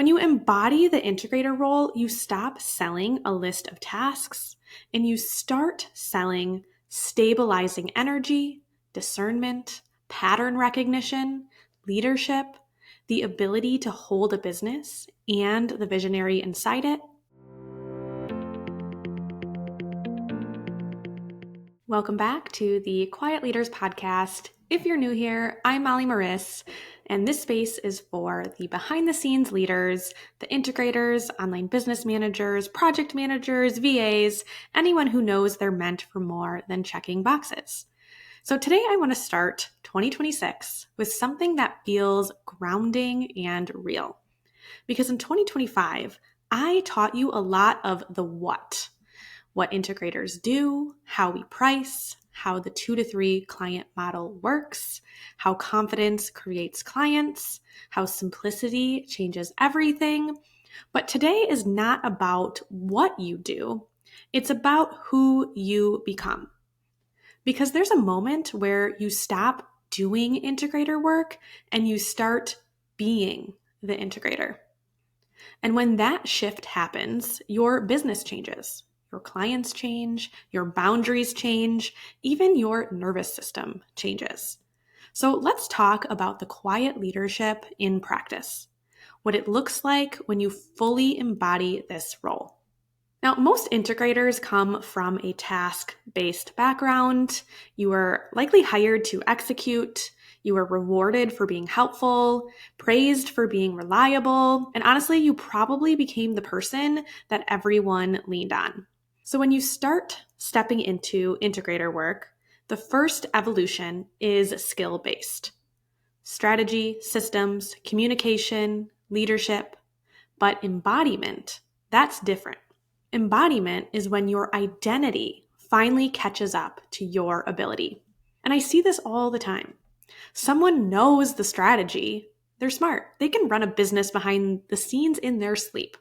When you embody the integrator role, you stop selling a list of tasks and you start selling stabilizing energy, discernment, pattern recognition, leadership, the ability to hold a business, and the visionary inside it. Welcome back to the Quiet Leaders Podcast. If you're new here, I'm Molly Maris, and this space is for the behind-the-scenes leaders, the integrators, online business managers, project managers, VAs, anyone who knows they're meant for more than checking boxes. So today I want to start 2026 with something that feels grounding and real. Because in 2025, I taught you a lot of the what integrators do, how we price, how the 2 to 3 client model works, how confidence creates clients, how simplicity changes everything. But today is not about what you do, it's about who you become. Because there's a moment where you stop doing integrator work and you start being the integrator. And when that shift happens, your business changes. Your clients change, your boundaries change, even your nervous system changes. So let's talk about the quiet leadership in practice, what it looks like when you fully embody this role. Now, most integrators come from a task-based background. You were likely hired to execute. You were rewarded for being helpful, praised for being reliable, and honestly, you probably became the person that everyone leaned on. So when you start stepping into integrator work, the first evolution is skill-based. Strategy, systems, communication, leadership. But embodiment, that's different. Embodiment is when your identity finally catches up to your ability. And I see this all the time. Someone knows the strategy. They're smart. They can run a business behind the scenes in their sleep.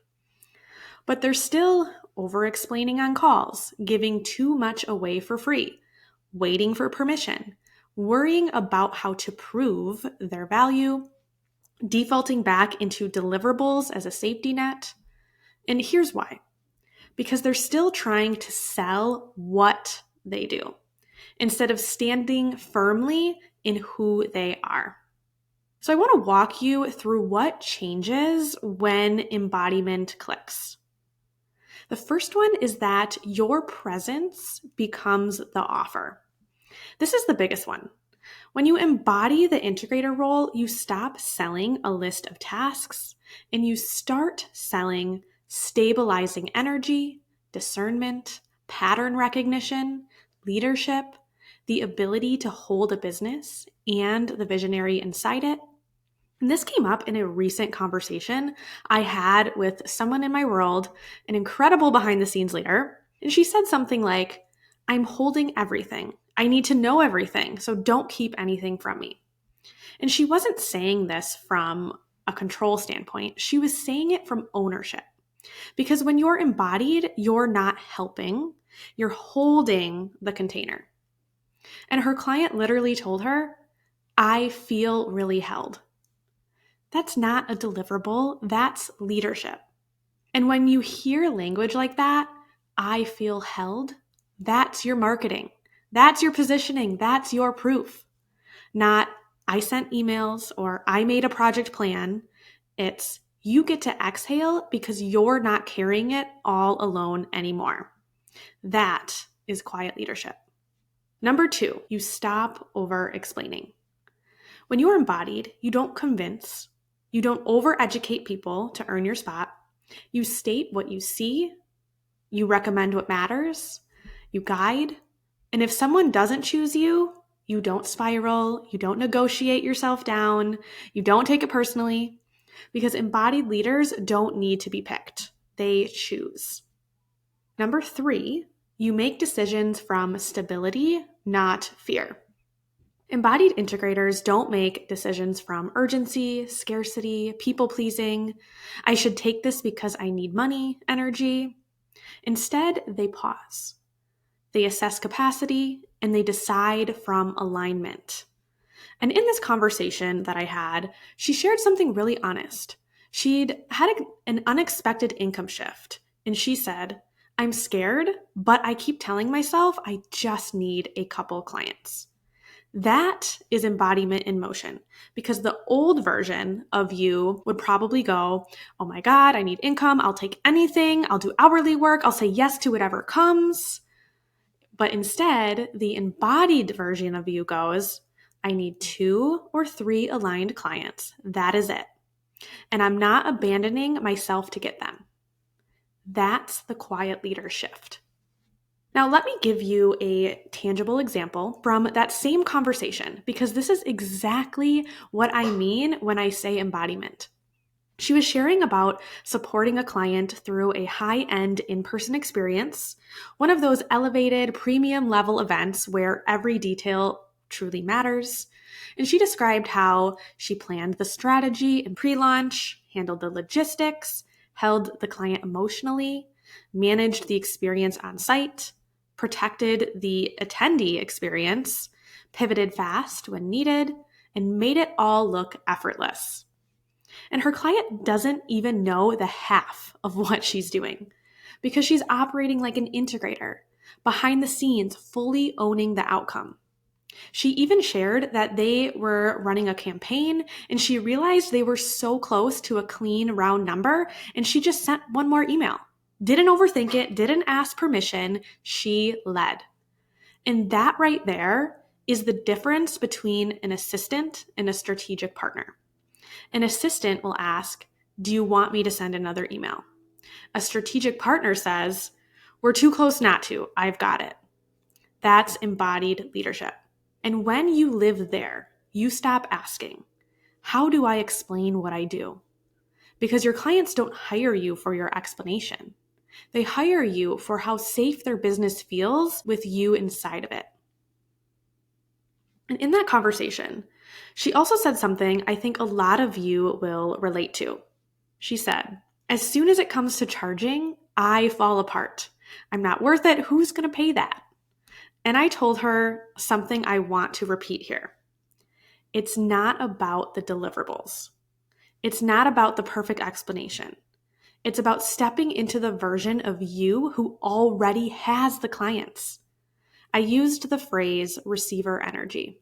But they're still over-explaining on calls, giving too much away for free, waiting for permission, worrying about how to prove their value, defaulting back into deliverables as a safety net. And here's why. Because they're still trying to sell what they do, instead of standing firmly in who they are. So I want to walk you through what changes when embodiment clicks. The first one is that your presence becomes the offer. This is the biggest one. When you embody the integrator role, you stop selling a list of tasks and you start selling stabilizing energy, discernment, pattern recognition, leadership, the ability to hold a business, and the visionary inside it. And this came up in a recent conversation I had with someone in my world, an incredible behind-the-scenes leader. And she said something like, "I'm holding everything. I need to know everything, so don't keep anything from me." And she wasn't saying this from a control standpoint. She was saying it from ownership. Because when you're embodied, you're not helping. You're holding the container. And her client literally told her, "I feel really held." That's not a deliverable, that's leadership. And when you hear language like that, "I feel held," that's your marketing. That's your positioning. That's your proof. Not, "I sent emails" or "I made a project plan." It's, you get to exhale because you're not carrying it all alone anymore. That is quiet leadership. Number 2, you stop over-explaining. When you're embodied, you don't convince. You don't over-educate people to earn your spot. You state what you see. You recommend what matters. You guide. And if someone doesn't choose you, you don't spiral. You don't negotiate yourself down. You don't take it personally. Because embodied leaders don't need to be picked. They choose. Number 3, you make decisions from stability, not fear. Embodied integrators don't make decisions from urgency, scarcity, people-pleasing, "I should take this because I need money" energy. Instead, they pause. They assess capacity, and they decide from alignment. And in this conversation that I had, she shared something really honest. She'd had an unexpected income shift, and she said, "I'm scared, but I keep telling myself I just need a couple clients." That is embodiment in motion, because the old version of you would probably go, "Oh my God, I need income. I'll take anything. I'll do hourly work. I'll say yes to whatever comes." But instead, the embodied version of you goes, "I need 2 or 3 aligned clients. That is it. And I'm not abandoning myself to get them." That's the quiet leader shift. Now, let me give you a tangible example from that same conversation, because this is exactly what I mean when I say embodiment. She was sharing about supporting a client through a high-end in-person experience, one of those elevated premium level events where every detail truly matters. And she described how she planned the strategy and pre-launch, handled the logistics, held the client emotionally, managed the experience on site, protected the attendee experience, pivoted fast when needed, and made it all look effortless. And her client doesn't even know the half of what she's doing, because she's operating like an integrator, behind the scenes, fully owning the outcome. She even shared that they were running a campaign and she realized they were so close to a clean round number, and she just sent one more email. Didn't overthink it, didn't ask permission, she led. And that right there is the difference between an assistant and a strategic partner. An assistant will ask, "Do you want me to send another email?" A strategic partner says, "We're too close not to. I've got it." That's embodied leadership. And when you live there, you stop asking, "How do I explain what I do?" Because your clients don't hire you for your explanation. They hire you for how safe their business feels with you inside of it. And in that conversation, she also said something I think a lot of you will relate to. She said, "As soon as it comes to charging, I fall apart. I'm not worth it. Who's going to pay that?" And I told her something I want to repeat here. It's not about the deliverables. It's not about the perfect explanation. It's about stepping into the version of you who already has the clients. I used the phrase receiver energy,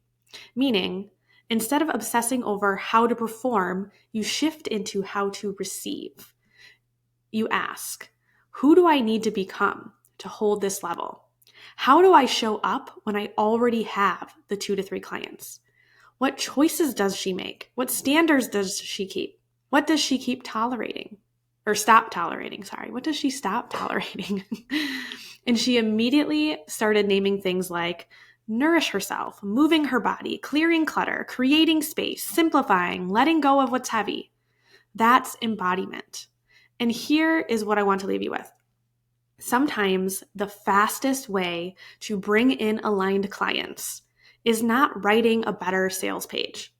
meaning instead of obsessing over how to perform, you shift into how to receive. You ask, who do I need to become to hold this level? How do I show up when I already have the 2 to 3 clients? What choices does she make? What standards does she keep? What does she keep tolerating? Or stop tolerating, sorry. What does she stop tolerating? And she immediately started naming things like nourish herself, moving her body, clearing clutter, creating space, simplifying, letting go of what's heavy. That's embodiment. And here is what I want to leave you with. Sometimes the fastest way to bring in aligned clients is not writing a better sales page.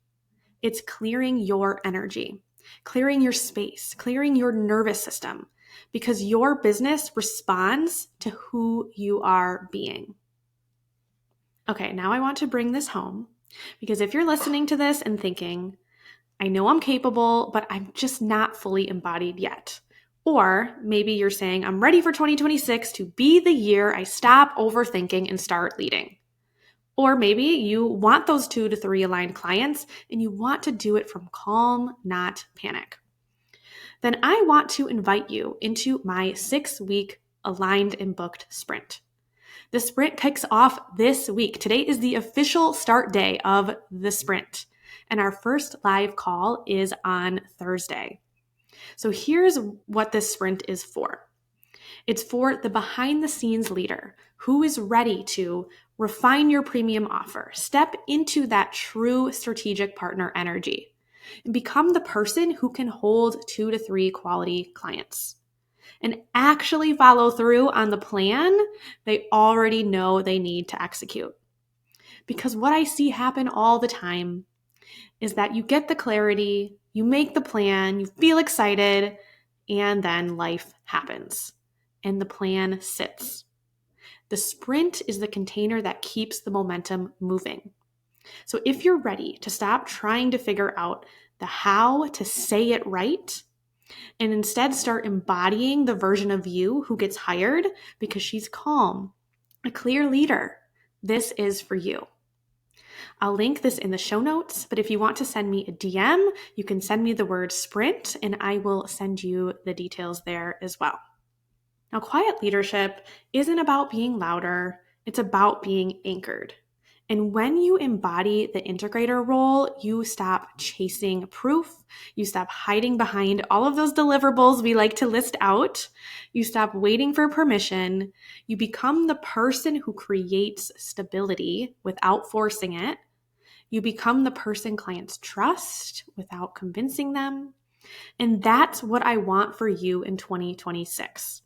It's clearing your energy, clearing your space, clearing your nervous system, because your business responds to who you are being. Okay, now I want to bring this home, because if you're listening to this and thinking, "I know I'm capable, but I'm just not fully embodied yet." Or maybe you're saying, "I'm ready for 2026 to be the year I stop overthinking and start leading." Or maybe you want those 2 to 3 aligned clients and you want to do it from calm, not panic. Then I want to invite you into my 6-week aligned and booked sprint. The sprint kicks off this week. Today is the official start day of the sprint, and our first live call is on Thursday. So here's what this sprint is for. It's for the behind-the-scenes leader who is ready to refine your premium offer, step into that true strategic partner energy, and become the person who can hold 2 to 3 quality clients and actually follow through on the plan they already know they need to execute. Because what I see happen all the time is that you get the clarity, you make the plan, you feel excited, and then life happens and the plan sits. The sprint is the container that keeps the momentum moving. So if you're ready to stop trying to figure out the how to say it right and instead start embodying the version of you who gets hired because she's calm, a clear leader. This is for you. I'll link this in the show notes, but if you want to send me a DM, you can send me the word sprint and I will send you the details there as well. Now, quiet leadership isn't about being louder, it's about being anchored. And when you embody the integrator role, you stop chasing proof. You stop hiding behind all of those deliverables we like to list out. You stop waiting for permission. You become the person who creates stability without forcing it. You become the person clients trust without convincing them. And that's what I want for you in 2026.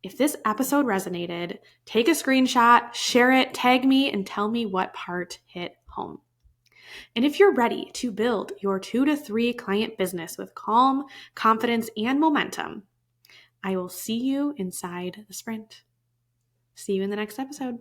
If this episode resonated, take a screenshot, share it, tag me, and tell me what part hit home. And if you're ready to build your 2 to 3 client business with calm, confidence, and momentum, I will see you inside the sprint. See you in the next episode.